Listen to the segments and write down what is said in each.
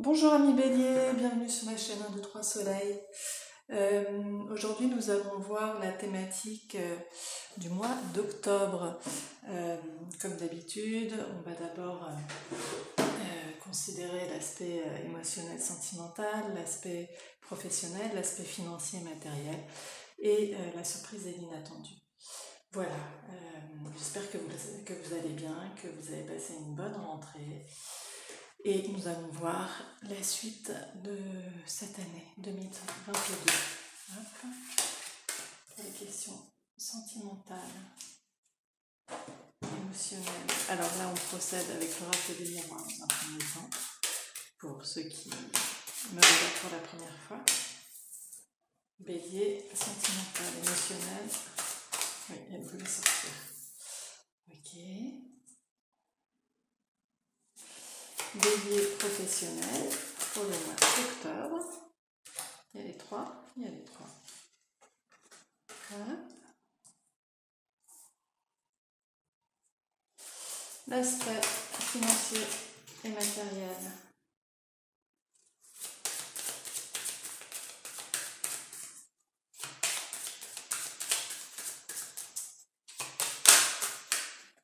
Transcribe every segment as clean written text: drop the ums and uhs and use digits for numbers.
Bonjour amis Bélier, bienvenue sur la chaîne 1, 2, 3 Soleil. Aujourd'hui nous allons voir la thématique du mois d'octobre. Comme d'habitude, on va d'abord considérer l'aspect émotionnel, sentimental, l'aspect professionnel, l'aspect financier, matériel et la surprise et l'inattendu. Voilà, j'espère que vous allez bien, que vous avez passé une bonne rentrée. Et nous allons voir la suite de cette année 2022. Hop. Pour les questions sentimentales, émotionnelles. Alors là, on procède avec l'oracle des miroirs dans un premier temps. Pour ceux qui me regardent pour la première fois. Bélier, sentimental, émotionnel. Oui, elle voulait sortir. Ok. Bélier professionnel pour le mois d'octobre. Il y a les trois. Voilà. L'aspect financier et matériel.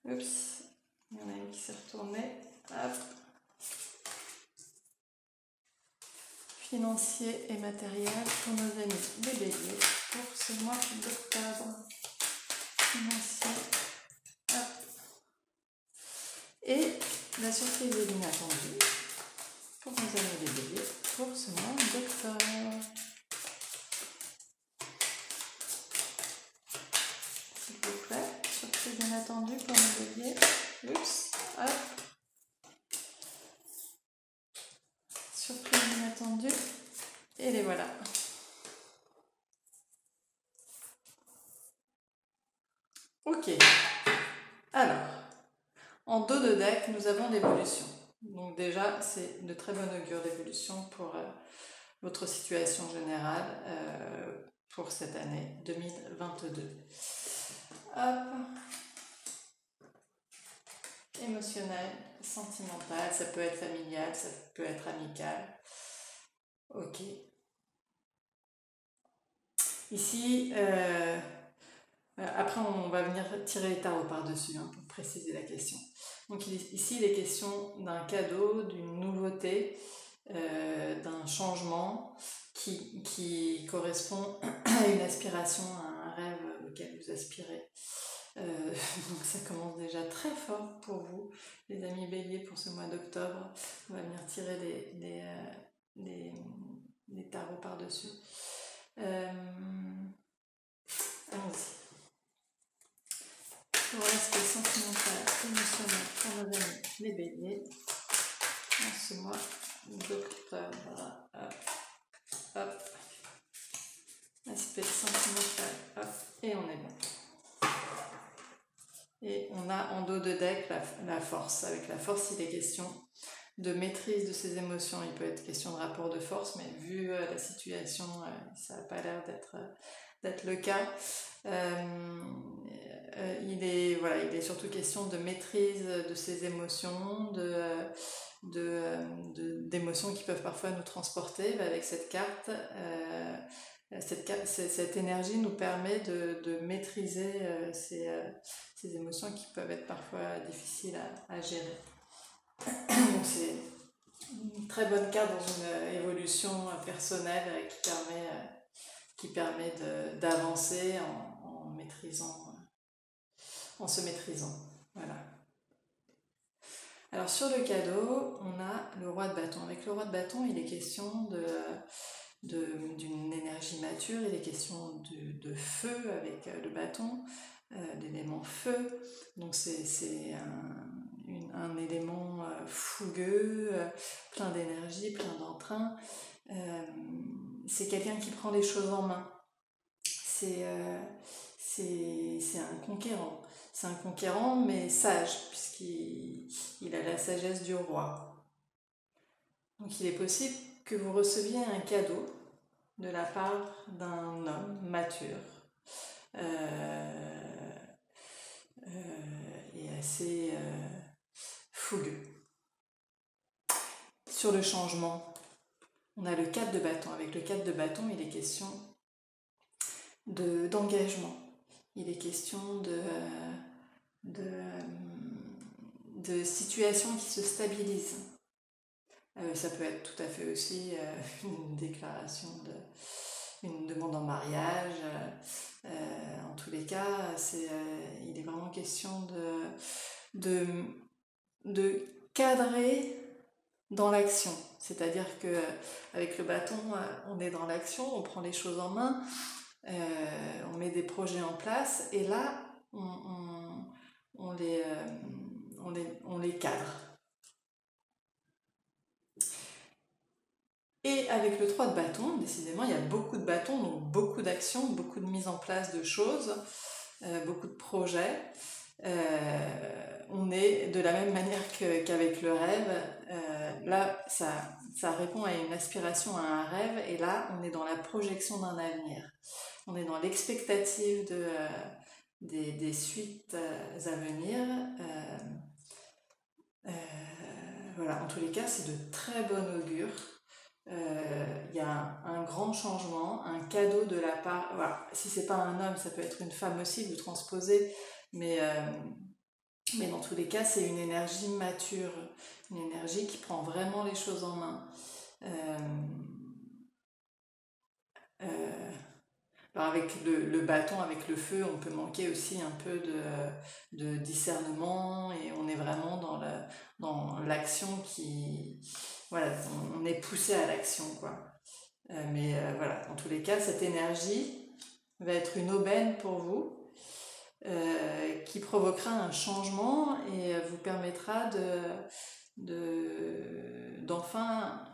Oups, il y en a une qui s'est retournée. Hop. Financier et matériel pour nos amis les béliers pour ce mois d'octobre. Financier. Hop. Et la surprise et l'inattendue pour nos amis les béliers pour ce mois d'octobre. S'il vous plaît, surprise inattendue pour nos béliers. Oups, hop. Surprise inattendue. Et les voilà. Ok. Alors, en dos de deck, nous avons l'évolution. Donc déjà, c'est de très bon augure d'évolution pour votre situation générale pour cette année 2022. Hop. Émotionnel, sentimental, ça peut être familial, ça peut être amical. Ok. Ici, après on va venir tirer les tarots par-dessus pour préciser la question. Donc ici, il est question d'un cadeau, d'une nouveauté, d'un changement qui correspond à une aspiration, à un rêve auquel vous aspirez. Donc ça commence déjà très fort pour vous, les amis béliers, pour ce mois d'octobre. On va venir tirer les tarots par-dessus. Allons-y. Pour l'aspect sentimental, émotionnel pour nos amis les béliers, en ce mois d'octobre. Hop, hop. Aspect sentimental, hop, et on est bon. Et on a en dos de deck la force. Avec la force, il est question de maîtrise de ses émotions. Il peut être question de rapport de force, mais vu la situation, ça n'a pas l'air d'être le cas. Il est surtout question de maîtrise de ses émotions, d'émotions qui peuvent parfois nous transporter. Avec cette carte, cette énergie nous permet de maîtriser ces émotions qui peuvent être parfois difficiles à gérer. Donc c'est une très bonne carte dans une évolution personnelle qui permet d'avancer en se maîtrisant. Voilà. Alors sur le cadeau, on a le roi de bâton. Avec le roi de bâton, il est question d'une énergie mature, il est question de feu avec le bâton, l'élément feu. Donc c'est un élément fougueux, plein d'énergie, plein d'entrain. C'est quelqu'un qui prend les choses en main. C'est un conquérant. C'est un conquérant mais sage, puisqu'il a la sagesse du roi. Donc il est possible que vous receviez un cadeau de la part d'un homme mature et assez fougueux. sur le changement, on a le 4 de bâton. Avec le 4 de bâton, il est question d'engagement. Il est question de situations qui se stabilisent. Ça peut être tout à fait aussi une déclaration, une demande en mariage. En tous les cas, il est vraiment question de cadrer dans l'action. C'est-à-dire qu'avec le bâton, on est dans l'action, on prend les choses en main, on met des projets en place, et là, on les cadre. Et avec le 3 de bâton, décidément, il y a beaucoup de bâtons, donc beaucoup d'actions, beaucoup de mise en place de choses, beaucoup de projets. On est de la même manière qu'avec le rêve. Là, ça répond à une aspiration, à un rêve, et là, on est dans la projection d'un avenir. On est dans l'expectative des suites à venir. Voilà, en tous les cas, c'est de très bon augure. Il y a un grand changement, un cadeau de la part. Voilà, si c'est pas un homme, ça peut être une femme aussi, vous transposez, mais dans tous les cas, c'est une énergie mature, une énergie qui prend vraiment les choses en main. Alors avec le bâton, avec le feu, on peut manquer aussi un peu de discernement, et on est vraiment dans l'action qui... Voilà, on est poussé à l'action, quoi. Mais voilà, en tous les cas, cette énergie va être une aubaine pour vous, qui provoquera un changement et vous permettra d'enfin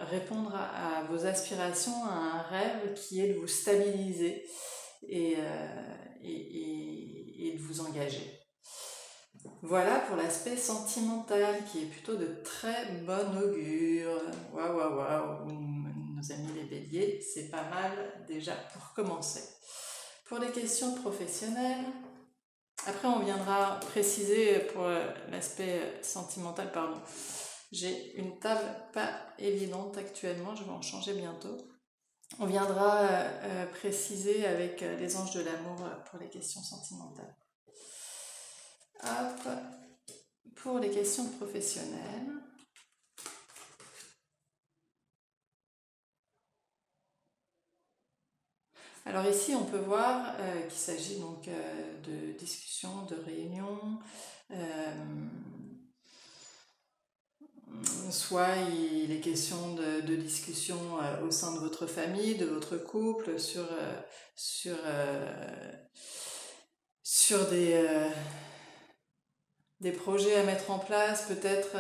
répondre à vos aspirations, à un rêve qui est de vous stabiliser et de vous engager. Voilà pour l'aspect sentimental, qui est plutôt de très bon augure. Waouh, nos amis les béliers, c'est pas mal déjà pour commencer. Pour les questions professionnelles, après on viendra préciser pour l'aspect sentimental, pardon. J'ai une table pas évidente actuellement, je vais en changer bientôt. On viendra préciser avec les anges de l'amour pour les questions sentimentales. Hop, pour les questions professionnelles. Alors ici, on peut voir qu'il s'agit donc de discussions, de réunions. Soit il est question de discussions au sein de votre famille, de votre couple, sur des projets à mettre en place, peut-être,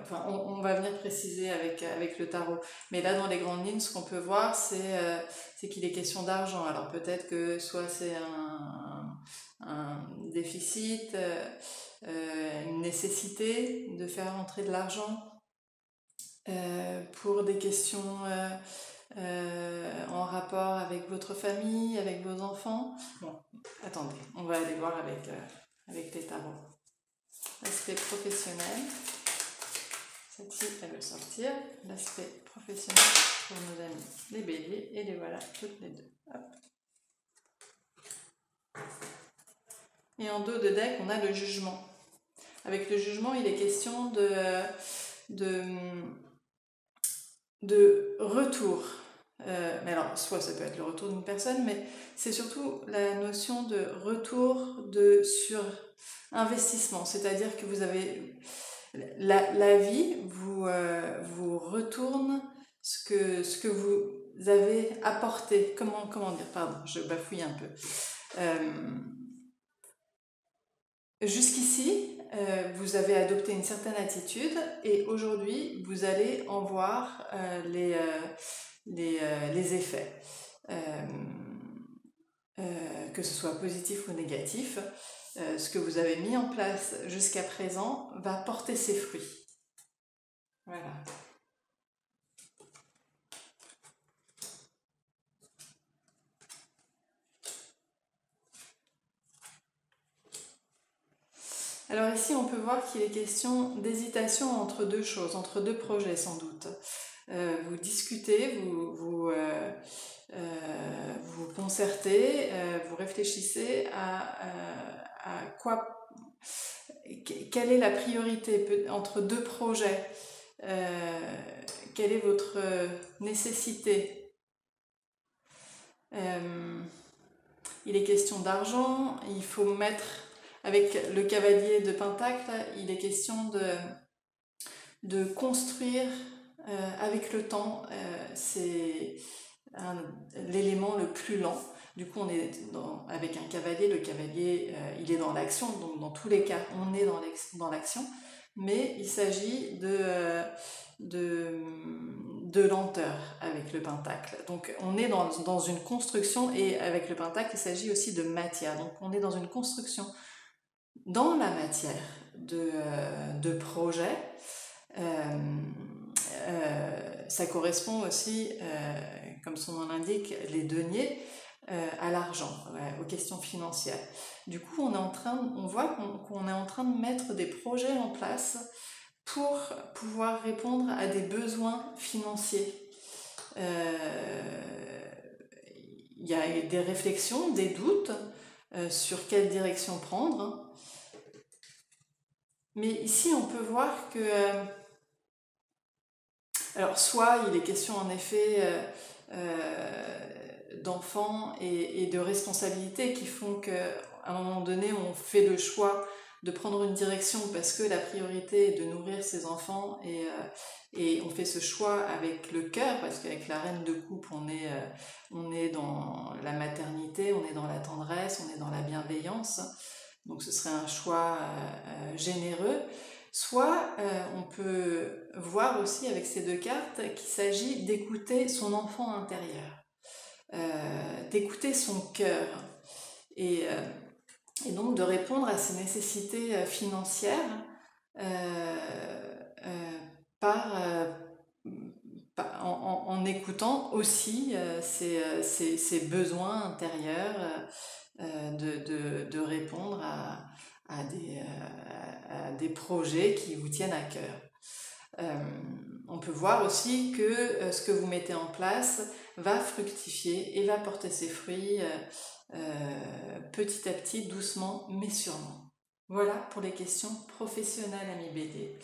enfin on va venir préciser avec le tarot. Mais là, dans les grandes lignes, ce qu'on peut voir, c'est qu'il est question d'argent. Alors peut-être que soit c'est un déficit, une nécessité de faire entrer de l'argent pour des questions en rapport avec votre famille, avec vos enfants. Bon, attendez, on va aller voir avec les tarots. L'aspect professionnel, celle-ci elle veut sortir, l'aspect professionnel pour nos amis les béliers, et les voilà toutes les deux. Hop. Et en dos de deck, on a le jugement. Avec le jugement, il est question de retour. Mais alors, soit ça peut être le retour d'une personne, mais c'est surtout la notion de retour sur investissement. C'est-à-dire que vous avez... La vie vous retourne ce que vous avez apporté. Comment dire? Pardon, je bafouille un peu. Jusqu'ici, vous avez adopté une certaine attitude, et aujourd'hui, vous allez en voir les effets, que ce soit positif ou négatif. Ce que vous avez mis en place jusqu'à présent va porter ses fruits. Voilà. Alors ici, on peut voir qu'il est question d'hésitation entre deux choses, entre deux projets sans doute. Vous discutez, vous concertez, vous réfléchissez à quoi, quelle est la priorité entre deux projets, quelle est votre nécessité. Il est question d'argent, il faut mettre, avec le cavalier de Pentacle, il est question de construire avec le temps, c'est l'élément le plus lent. Du coup, on est avec un cavalier, le cavalier, il est dans l'action, donc dans tous les cas, on est dans l'action, mais il s'agit de lenteur avec le pentacle. Donc on est dans une construction, et avec le pentacle, il s'agit aussi de matière. Donc on est dans une construction dans la matière de projets. Ça correspond aussi, comme son nom l'indique, les deniers, à l'argent, aux questions financières. Du coup, on voit qu'on est en train de mettre des projets en place pour pouvoir répondre à des besoins financiers. Il y a des réflexions, des doutes sur quelle direction prendre. Mais ici, on peut voir que alors, soit il est question en effet d'enfants et de responsabilités qui font qu'à un moment donné, on fait le choix de prendre une direction parce que la priorité est de nourrir ses enfants, et on fait ce choix avec le cœur, parce qu'avec la reine de coupe, on est dans la maternité, on est dans la tendresse, on est dans la bienveillance. Donc ce serait un choix généreux. Soit on peut voir aussi avec ces deux cartes qu'il s'agit d'écouter son enfant intérieur, d'écouter son cœur, et donc de répondre à ses nécessités financières en écoutant aussi ses besoins intérieurs, de répondre à des projets qui vous tiennent à cœur. On peut voir aussi que ce que vous mettez en place va fructifier et va porter ses fruits petit à petit, doucement, mais sûrement. Voilà pour les questions professionnelles, amis BD.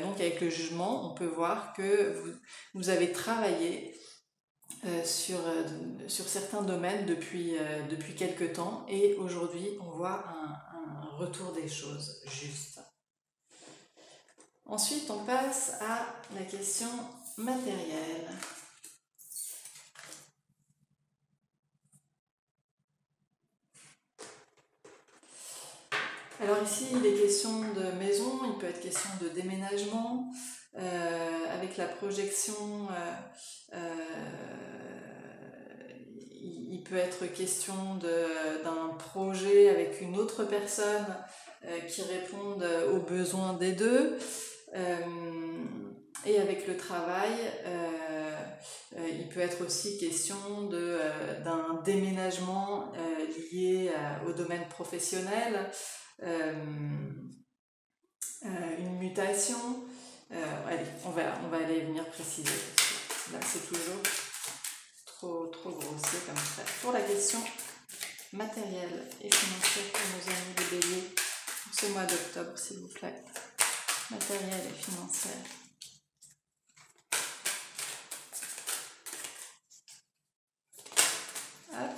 Donc avec le jugement, on peut voir que vous avez travaillé sur certains domaines depuis quelques temps, et aujourd'hui on voit un retour des choses juste. Ensuite on passe à la question matérielle. Alors ici il est question de maison, il peut être question de déménagement, avec la projection, il peut être question d'un projet avec une autre personne qui réponde aux besoins des deux. Et avec le travail, il peut être aussi question d'un déménagement lié au domaine professionnel, une mutation. Allez, on va aller venir préciser. Là, c'est toujours trop grossier comme ça. Pour la question matérielle et financière pour nos amis des béliers pour ce mois d'octobre, s'il vous plaît. Matérielle et financière. Hop.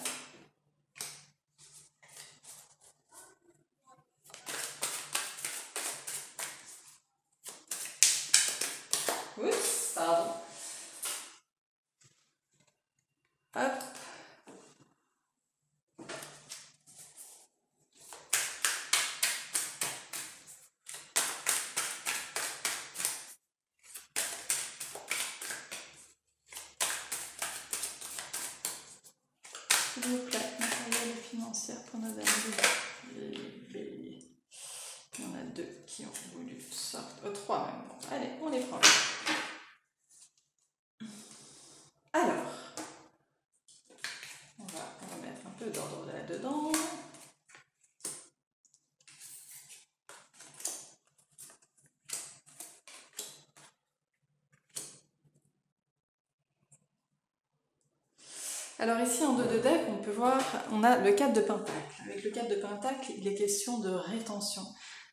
Oups, pardon. Hop. S'il vous plaît, matériel et financière pour nos amis les béliers. Il y en a deux qui ont voulu sortir. Trois même. Bon, allez, on les prend. Alors, on va mettre un peu d'ordre là-dedans. Alors ici en 2 de deck, on peut voir, on a le 4 de Pentacle. Avec le 4 de Pentacle, il est question de rétention,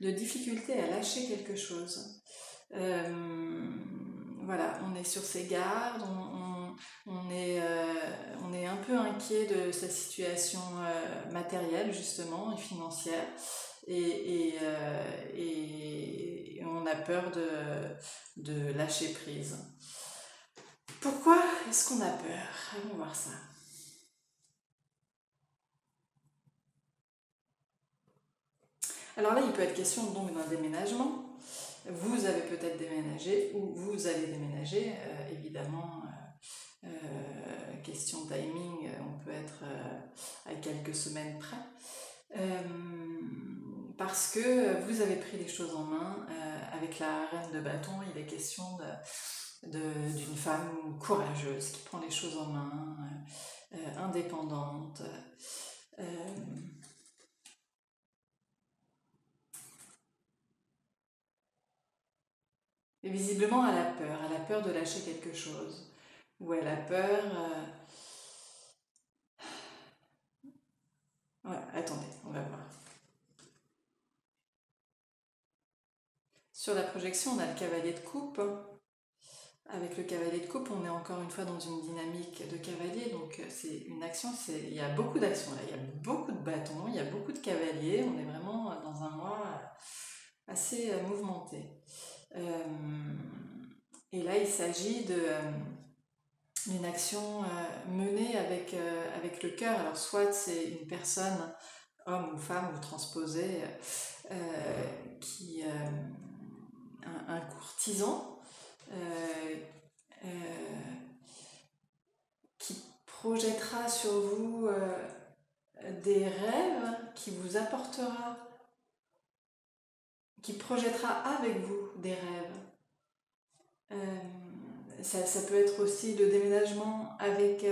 de difficulté à lâcher quelque chose. Voilà, on est sur ses gardes, on est un peu inquiet de sa situation matérielle justement et financière et on a peur de lâcher prise. Pourquoi est-ce qu'on a peur? Allons voir ça. Alors là, il peut être question donc d'un déménagement. Vous avez peut-être déménagé ou vous allez déménager, évidemment. Question timing, on peut être à quelques semaines près. Parce que vous avez pris les choses en main. Avec la reine de bâton, il est question d'une femme courageuse qui prend les choses en main, indépendante. Et visiblement, elle a peur de lâcher quelque chose. Ou elle a peur... Ouais, attendez, on va voir. Sur la projection, on a le cavalier de coupe. Avec le cavalier de coupe, on est encore une fois dans une dynamique de cavalier, donc c'est une action, il y a beaucoup d'actions là, il y a beaucoup de bâtons, il y a beaucoup de cavaliers, on est vraiment dans un mois assez mouvementé. Et là, il s'agit d'une action menée avec le cœur. Alors soit c'est une personne, homme ou femme, ou transposée, un courtisan qui projettera sur vous des rêves, qui vous apportera, qui projettera avec vous des rêves. Ça peut être aussi le déménagement avec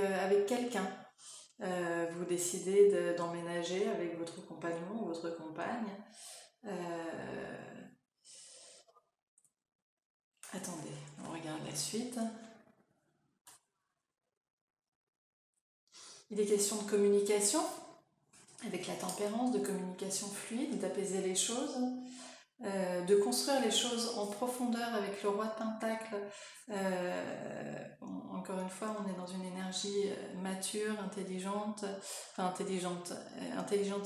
quelqu'un. Vous décidez d'emménager avec votre compagnon ou votre compagne. Attendez, on regarde la suite. Il est question de communication, avec la tempérance, de communication fluide, d'apaiser les choses, de construire les choses en profondeur avec le roi de Pentacle. Encore une fois, on est dans une énergie mature, intelligente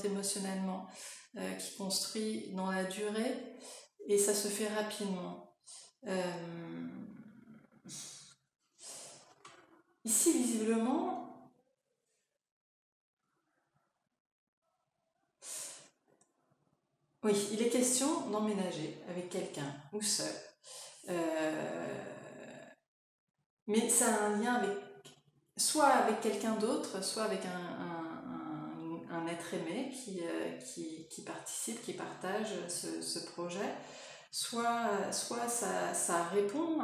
émotionnellement, qui construit dans la durée, et ça se fait rapidement. Ici, visiblement, oui, il est question d'emménager avec quelqu'un ou seul. Mais ça a un lien avec, soit avec quelqu'un d'autre, soit avec un être aimé qui participe, qui partage ce projet. Soit ça répond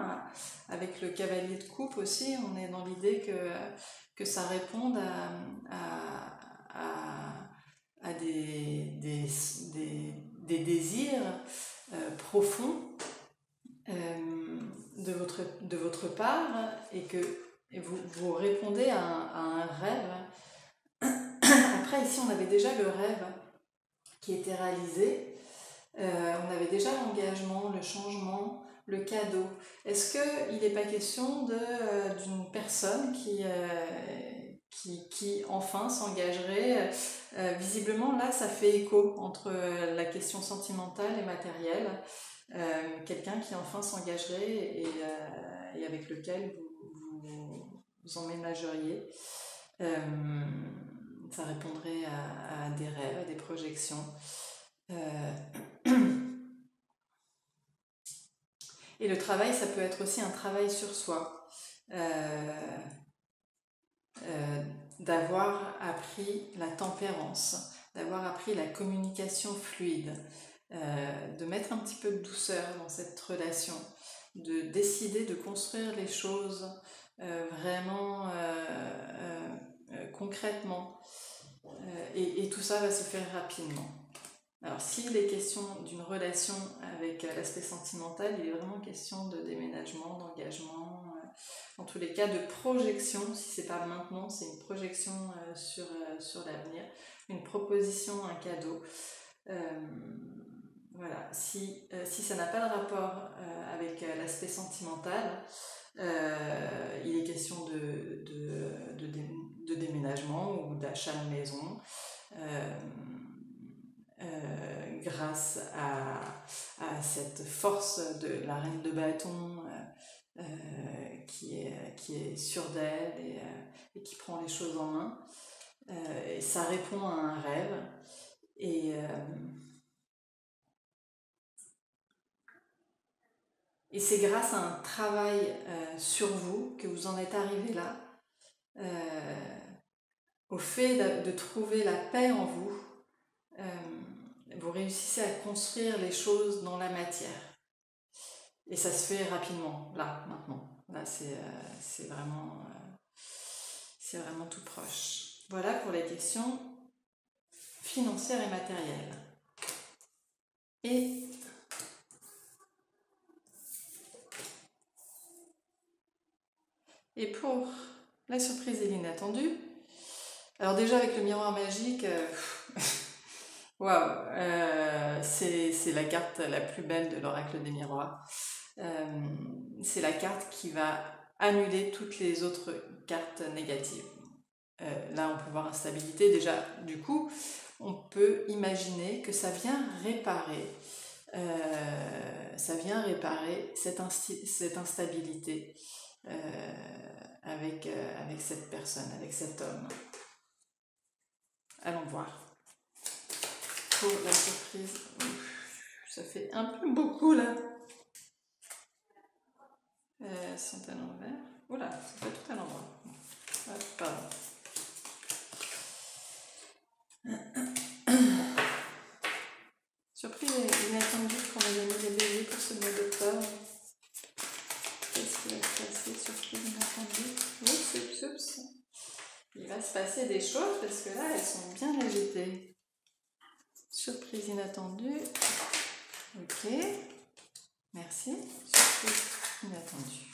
avec le cavalier de coupe aussi, on est dans l'idée que ça réponde à des désirs profonds de votre part, et que vous répondez à un rêve. Après, ici, on avait déjà le rêve qui était réalisé. On avait déjà l'engagement, le changement, le cadeau. Est-ce qu'il n'est pas question d'une personne qui enfin s'engagerait? Visiblement, là, ça fait écho entre la question sentimentale et matérielle. Quelqu'un qui enfin s'engagerait et avec lequel vous emménageriez. Ça répondrait à des rêves, à des projections. Et le travail, ça peut être aussi un travail sur soi. D'avoir appris la tempérance, d'avoir appris la communication fluide, de mettre un petit peu de douceur dans cette relation, de décider de construire les choses vraiment concrètement. Et tout ça va se faire rapidement. Alors, s'il est question d'une relation avec l'aspect sentimental, il est vraiment question de déménagement, d'engagement, en tous les cas de projection, si c'est pas maintenant, c'est une projection sur l'avenir, une proposition, un cadeau. Voilà, si ça n'a pas de rapport avec l'aspect sentimental, il est question de déménagement ou d'achat de maison, grâce à cette force de la reine de bâton qui est sûre d'elle et qui prend les choses en main. Et ça répond à un rêve. Et c'est grâce à un travail sur vous que vous en êtes arrivé là, au fait de trouver la paix en vous, vous réussissez à construire les choses dans la matière. Et ça se fait rapidement, là, maintenant. Là, c'est vraiment tout proche. Voilà pour les questions financières et matérielles. Et pour la surprise et l'inattendu, alors déjà avec le miroir magique, waouh, c'est la carte la plus belle de l'oracle des miroirs. C'est la carte qui va annuler toutes les autres cartes négatives. Là, on peut voir instabilité. Déjà, du coup, on peut imaginer que ça vient réparer cette instabilité avec cette personne, avec cet homme. Allons voir. Pour la surprise, ça fait un peu beaucoup là. Sont à l'envers. Oula, ça fait tout à l'endroit. Pardon. Surprise et inattendue pour mes amis les béliers pour ce mois d'octobre. Qu'est-ce qui va se passer? Surprise inattendue. Oups. Il va se passer des choses parce que là, elles sont bien agitées. Surprise inattendue. Ok. Merci. Surprise inattendue.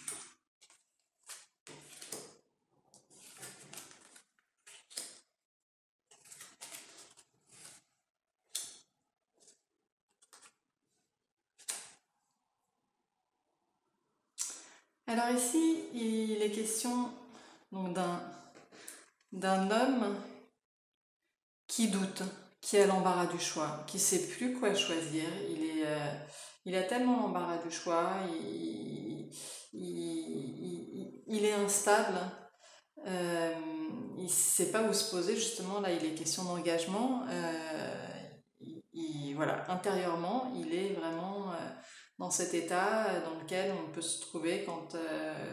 Alors ici, il est question donc d'un homme qui doute, qui a l'embarras du choix, qui ne sait plus quoi choisir. Il a tellement l'embarras du choix, il est instable, il ne sait pas où se poser. Justement, là, il est question d'engagement. Voilà, intérieurement, il est vraiment dans cet état dans lequel on peut se trouver quand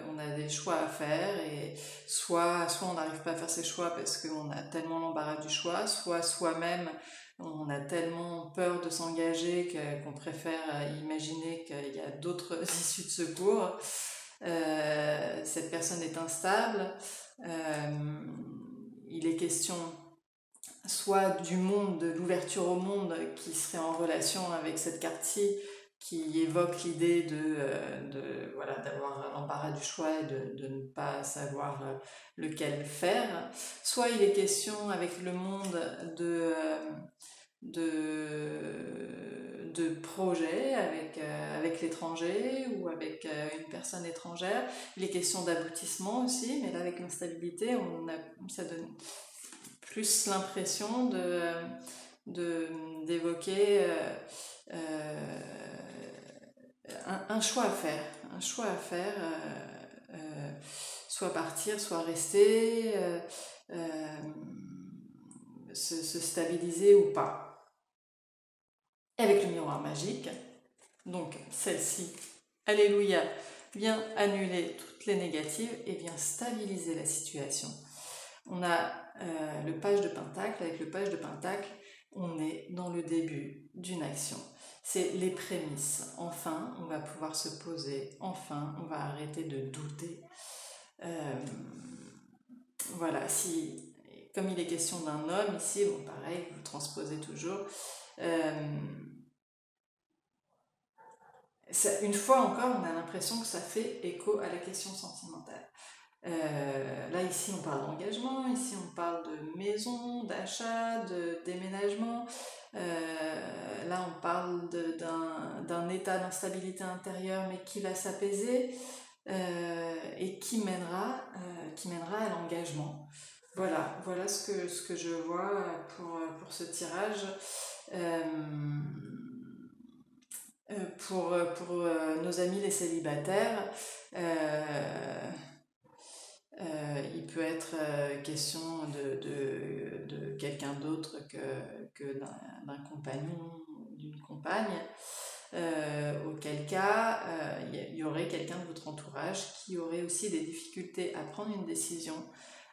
on a des choix à faire, et soit on n'arrive pas à faire ses choix parce qu'on a tellement l'embarras du choix, soit soi-même on a tellement peur de s'engager qu'on préfère imaginer qu'il y a d'autres issues de secours. Cette personne est instable. Il est question soit du monde, de l'ouverture au monde qui serait en relation avec cette carte-ci, qui évoque l'idée d'avoir l'embarras du choix et de ne pas savoir lequel faire. Soit il est question avec le monde de projets avec l'étranger ou avec une personne étrangère. Il est question d'aboutissement aussi, mais là avec l'instabilité, ça donne plus l'impression d'évoquer un choix à faire, soit partir, soit rester, se stabiliser ou pas. Et avec le miroir magique, donc celle-ci, alléluia, vient annuler toutes les négatives et vient stabiliser la situation. On a le page de Pentacle. Avec le page de Pentacle, on est dans le début d'une action. C'est les prémices. Enfin, on va pouvoir se poser. Enfin, on va arrêter de douter. Voilà, comme il est question d'un homme ici, bon pareil, vous transposez toujours. une fois encore, on a l'impression que ça fait écho à la question sentimentale. Là, ici, on parle d'engagement, ici, on parle de maison, d'achat, de déménagement. Là, on parle d'un état d'instabilité intérieure, mais qui va s'apaiser et qui mènera à l'engagement. Voilà ce que je vois pour ce tirage. Pour nos amis les célibataires, il peut être question de quelqu'un d'autre que d'un compagnon ou d'une compagne, auquel cas il y aurait quelqu'un de votre entourage qui aurait aussi des difficultés à prendre une décision,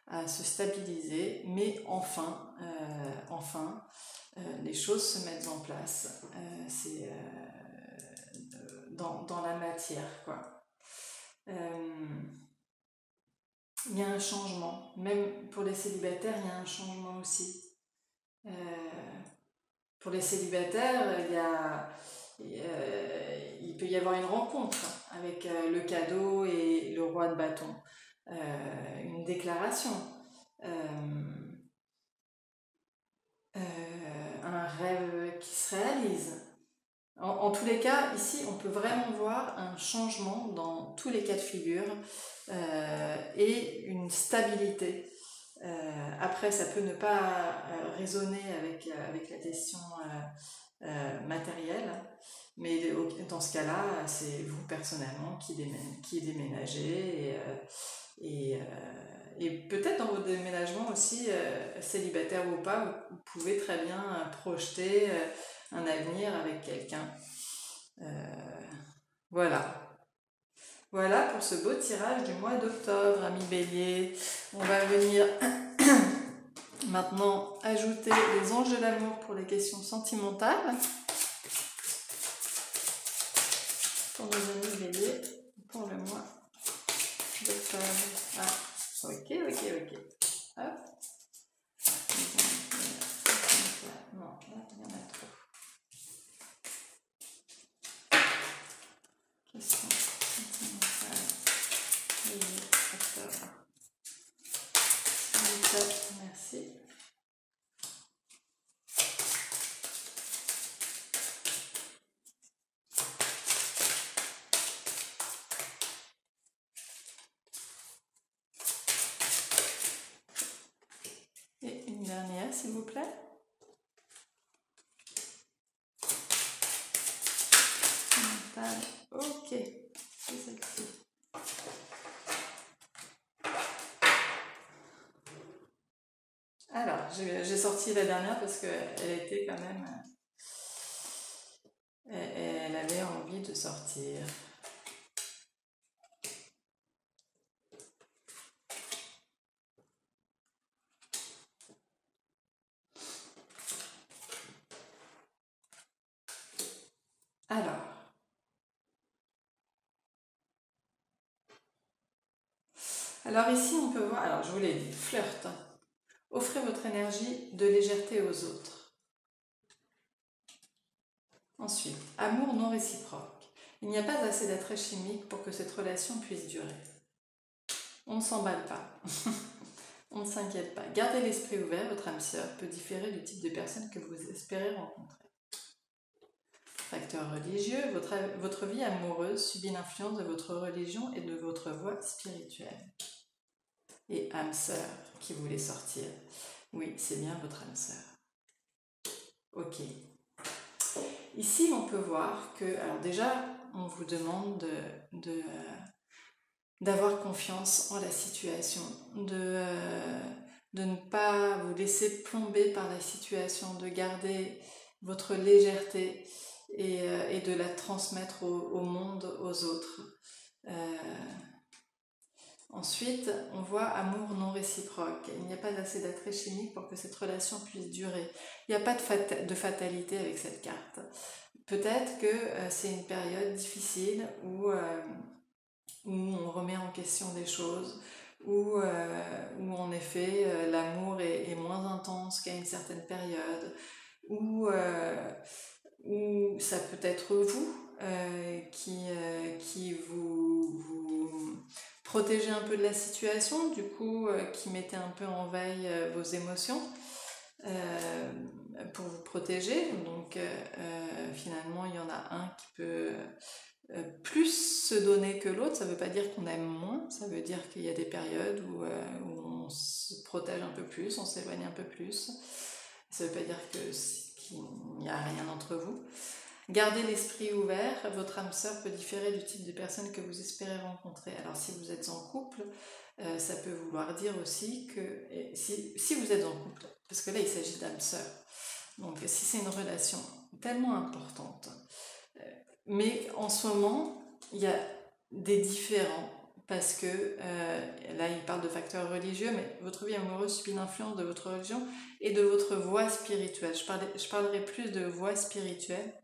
à se stabiliser, mais enfin, les choses se mettent en place. C'est dans la matière, quoi. Il y a un changement, même pour les célibataires, il y a un changement aussi. Pour les célibataires, il peut y avoir une rencontre avec le cadeau et le roi de bâton, une déclaration, un rêve qui se réalise. En tous les cas, ici, on peut vraiment voir un changement dans tous les cas de figure et une stabilité. Après, ça peut ne pas résonner avec la question matérielle, mais dans ce cas-là, c'est vous personnellement qui déménagez et peut-être dans votre déménagement aussi, célibataire ou pas, vous pouvez très bien projeter un avenir avec quelqu'un. Voilà. Voilà pour ce beau tirage du mois d'octobre, amis Bélier. On va venir maintenant ajouter les anges de l'amour pour les questions sentimentales. Pour nos amis Bélier, pour le mois d'octobre. Ah, ok. Hop. Non, là, il y en a trop. Question sentimentale. Bélier, octobre. Merci. Et une dernière, s'il vous plaît. Ok, c'est celle-ci. Alors, j'ai sorti la dernière parce qu'elle était quand même... Elle avait envie de sortir. Alors ici, on peut voir, alors je vous l'ai dit, flirt. Offrez votre énergie de légèreté aux autres. Ensuite, amour non réciproque. Il n'y a pas assez d'attrait chimique pour que cette relation puisse durer. On ne s'emballe pas. On ne s'inquiète pas. Gardez l'esprit ouvert, votre âme sœur peut différer du type de personne que vous espérez rencontrer. Facteur religieux, votre vie amoureuse subit l'influence de votre religion et de votre voie spirituelle. Et âme sœur qui voulait sortir. Oui, c'est bien votre âme sœur. Ok. Ici, on peut voir que, alors déjà, on vous demande d'avoir confiance en la situation, de ne pas vous laisser plomber par la situation, de garder votre légèreté et de la transmettre au monde, aux autres. Ensuite, on voit amour non réciproque. Il n'y a pas assez d'attrait chimique pour que cette relation puisse durer. Il n'y a pas de fatalité avec cette carte. Peut-être que c'est une période difficile où on remet en question des choses, où en effet l'amour est moins intense qu'à une certaine période, où ça peut être vous qui vous protégez un peu de la situation, du coup, qui mettez un peu en veille vos émotions pour vous protéger. Donc, finalement, il y en a un qui peut plus se donner que l'autre. Ça ne veut pas dire qu'on aime moins, ça veut dire qu'il y a des périodes où on se protège un peu plus, on s'éloigne un peu plus. Ça ne veut pas dire qu'il n'y a rien entre vous. Gardez l'esprit ouvert, votre âme sœur peut différer du type de personne que vous espérez rencontrer. Alors si vous êtes en couple, ça peut vouloir dire aussi que si vous êtes en couple, parce que là il s'agit d'âme sœur, donc si c'est une relation tellement importante, mais en ce moment il y a des différends, parce que là il parle de facteurs religieux, mais votre vie amoureuse subit l'influence de votre religion et de votre voie spirituelle. Je parlerai plus de voie spirituelle.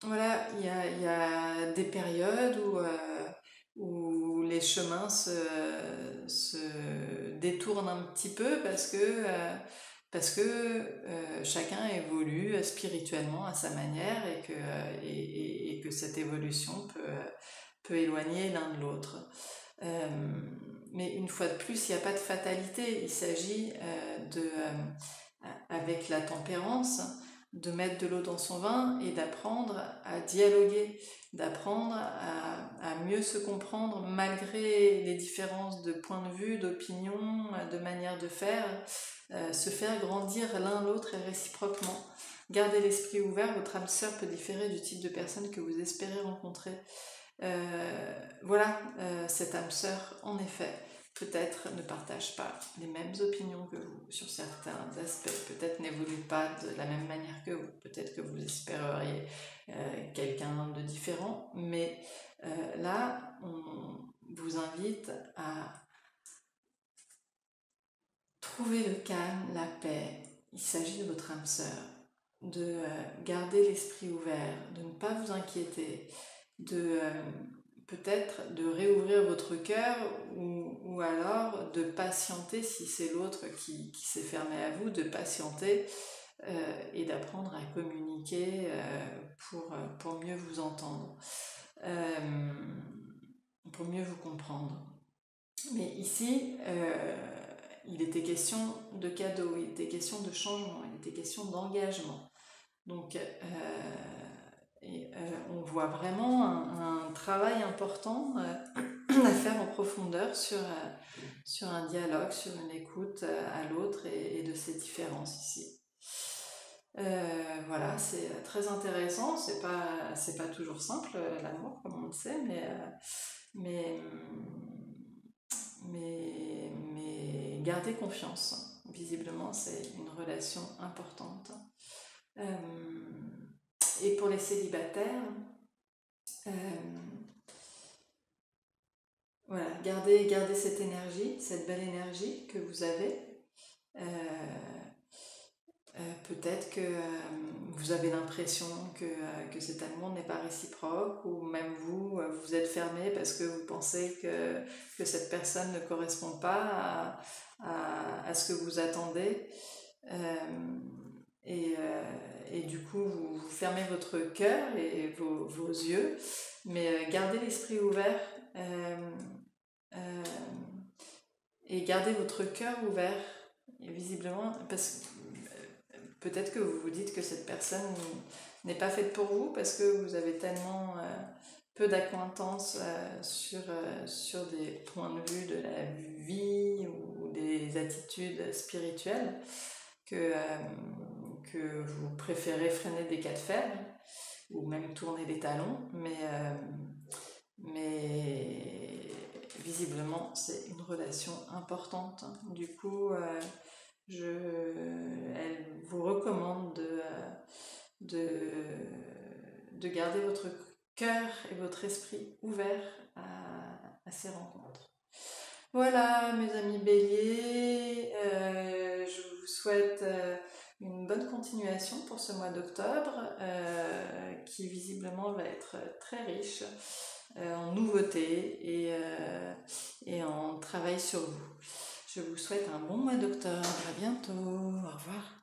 Voilà, il y a des périodes où les chemins se détournent un petit peu parce que chacun évolue spirituellement à sa manière et que cette évolution peut éloigner l'un de l'autre. Mais une fois de plus, il n'y a pas de fatalité, il s'agit avec la tempérance, de mettre de l'eau dans son vin et d'apprendre à dialoguer, d'apprendre à mieux se comprendre malgré les différences de point de vue, d'opinion, de manière de faire, se faire grandir l'un l'autre et réciproquement. Gardez l'esprit ouvert, votre âme sœur peut différer du type de personne que vous espérez rencontrer. Voilà, cette âme sœur, en effet, peut-être ne partage pas les mêmes opinions que vous sur certains aspects, peut-être n'évolue pas de la même manière que vous, peut-être que vous espéreriez quelqu'un de différent, mais là, on vous invite à trouver le calme, la paix. Il s'agit de votre âme sœur, de garder l'esprit ouvert, de ne pas vous inquiéter, de peut-être de réouvrir votre cœur ou alors de patienter si c'est l'autre qui s'est fermé à vous, de patienter et d'apprendre à communiquer pour mieux vous entendre, pour mieux vous comprendre. Mais ici, il était question de cadeau, il était question de changement, il était question d'engagement. Donc, on voit vraiment un travail important à faire en profondeur sur un dialogue, sur une écoute à l'autre et de ses différences ici. Voilà, c'est très intéressant, c'est pas toujours simple l'amour comme on le sait, mais gardez confiance. Visiblement, c'est une relation importante. Et pour les célibataires, voilà, gardez cette énergie, cette belle énergie que vous avez. Peut-être que vous avez l'impression que cet amour n'est pas réciproque, ou même vous êtes fermé parce que vous pensez que cette personne ne correspond pas à ce que vous attendez. Et du coup, vous fermez votre cœur et vos yeux, mais gardez l'esprit ouvert et gardez votre cœur ouvert. Et visiblement, parce que peut-être que vous vous dites que cette personne n'est pas faite pour vous parce que vous avez tellement peu d'acquaintance sur des points de vue de la vie ou des attitudes spirituelles que vous préférez freiner des cas de fer ou même tourner les talons, mais visiblement c'est une relation importante. Du coup, elle vous recommande de garder votre cœur et votre esprit ouverts à ces rencontres. Voilà, mes amis béliers, je vous souhaite une bonne continuation pour ce mois d'octobre qui visiblement va être très riche en nouveautés et en travail sur vous. Je vous souhaite un bon mois d'octobre, à bientôt, au revoir.